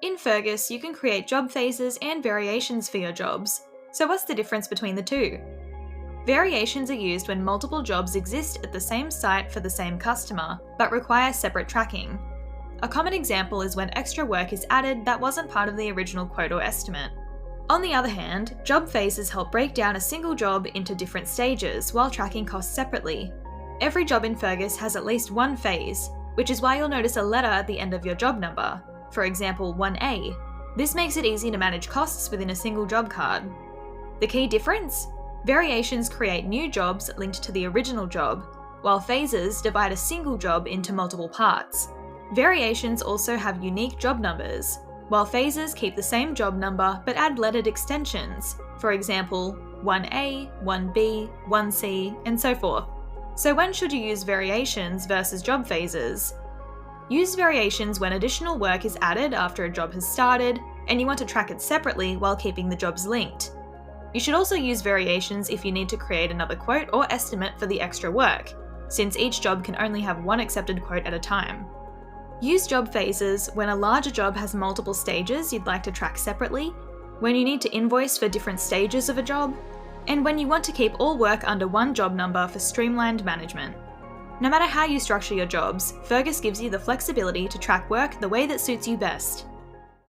In Fergus, you can create job phases and variations for your jobs. So what's the difference between the two? Variations are used when multiple jobs exist at the same site for the same customer, but require separate tracking. A common example is when extra work is added that wasn't part of the original quote or estimate. On the other hand, job phases help break down a single job into different stages while tracking costs separately. Every job in Fergus has at least one phase, which is why you'll notice a letter at the end of your job number, for example 1A. This makes it easy to manage costs within a single job card. The key difference? Variations create new jobs linked to the original job, while phases divide a single job into multiple parts. Variations also have unique job numbers, while phases keep the same job number but add lettered extensions, for example 1A, 1B, 1C, and so forth. So when should you use variations versus job phases? Use variations when additional work is added after a job has started, and you want to track it separately while keeping the jobs linked. You should also use variations if you need to create another quote or estimate for the extra work, since each job can only have one accepted quote at a time. Use job phases when a larger job has multiple stages you'd like to track separately, when you need to invoice for different stages of a job, and when you want to keep all work under one job number for streamlined management. No matter how you structure your jobs, Fergus gives you the flexibility to track work the way that suits you best.